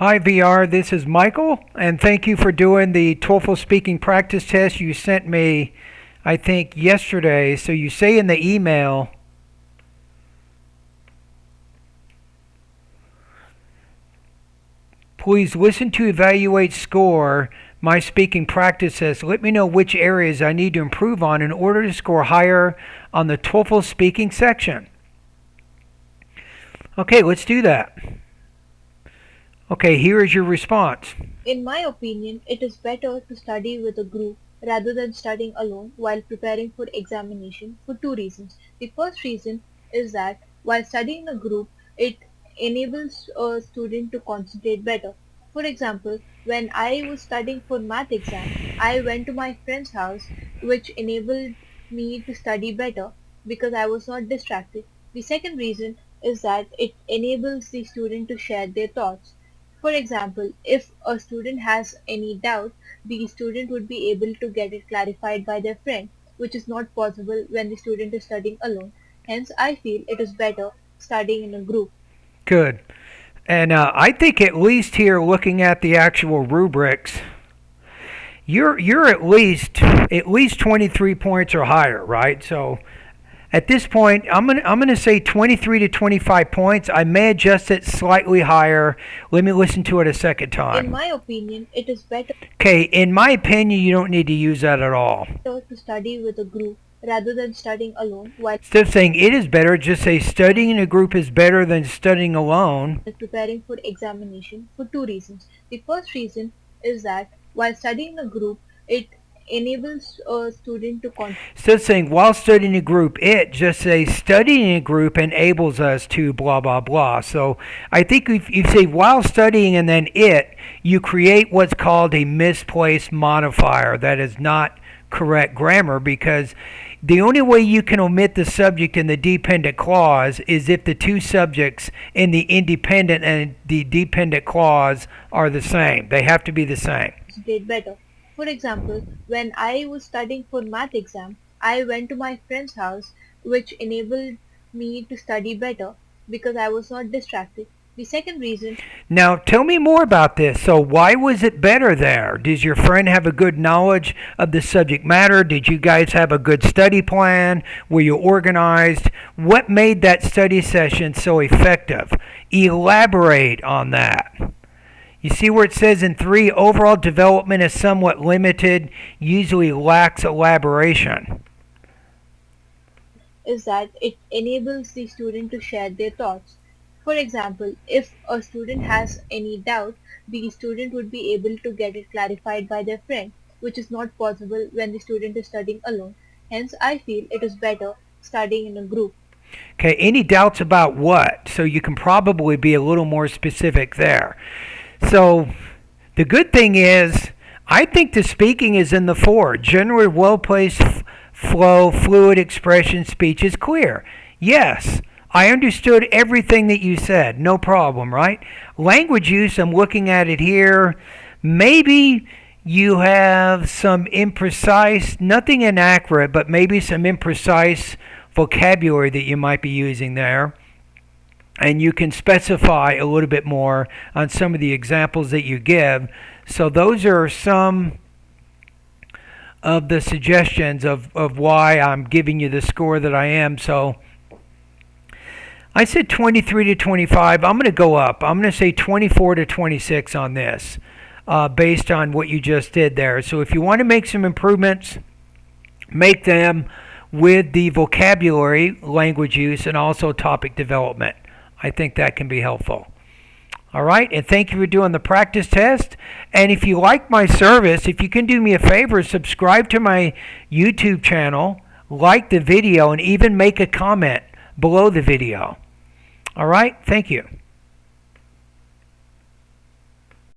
Hi VR, this is Michael, and thank you for doing the TOEFL speaking practice test you sent me, I think, yesterday. So you say in the email, please listen to evaluate score my speaking practice test. Let me know which areas I need to improve on in order to score higher on the TOEFL speaking section. Okay, let's do that. Okay, here is your response. In my opinion, it is better to study with a group rather than studying alone while preparing for examination for two reasons. The first reason is that while studying in a group, it enables a student to concentrate better. For example, when I was studying for math exam, I went to my friend's house, which enabled me to study better because I was not distracted. The second reason is that it enables the student to share their thoughts. For example, if a student has any doubt, the student would be able to get it clarified by their friend, which is not possible when the student is studying alone. Hence, I feel it is better studying in a group. Good. And I think at least here, looking at the actual rubrics, you're at least 23 points or higher, right? So at this point, I'm gonna say 23 to 25 points. I may adjust it slightly higher. Let me listen to it a second In time. my opinion, it is better Okay, in my opinion, you don't need to use that at all. to study with a group rather than studying alone while Instead of saying it is better, just say studying in a group is better than studying alone. preparing for examination for two reasons. The first reason is that while studying in a group, it enables a student to Instead of saying while studying in a group, just say studying in a group enables us to blah, blah, blah. So I think if you say while studying and then you create what's called a misplaced modifier. That is not correct grammar because the only way you can omit the subject in the dependent clause is if the two subjects in the independent and the dependent clause are the same. They have to be the same. concentrate better. For example, when I was studying for math exam, I went to my friend's house, which enabled me to study better because I was not distracted. The second reason Now, tell me more about this. So, why was it better there? Does your friend have a good knowledge of the subject matter? Did you guys have a good study plan? Were you organized? What made that study session so effective? Elaborate on that. You see where it says in 3, overall development is somewhat limited, usually lacks elaboration. is that it enables the student to share their thoughts. For example, if a student has any doubt, the student would be able to get it clarified by their friend, which is not possible when the student is studying alone. Hence, I feel it is better studying in a group. Okay, any doubts about what? So you can probably be a little more specific there. So the good thing is, I think the speaking is in the 4. Generally well placed flow, fluid expression, speech is clear. Yes, I understood everything that you said. No problem, right? Language use, I'm looking at it here. Maybe you have some imprecise, nothing inaccurate, but maybe some imprecise vocabulary that you might be using there. And you can specify a little bit more on some of the examples that you give. So those are some of the suggestions of why I'm giving you the score that I am. So I said 23 to 25. I'm going to go up. I'm going to say 24 to 26 on this based on what you just did there. So if you want to make some improvements, make them with the vocabulary, language use, and also topic development. I think that can be helpful. All right, and thank you for doing the practice test. And if you like my service, if you can do me a favor, subscribe to my YouTube channel, like the video, and even make a comment below the video. All right, thank you.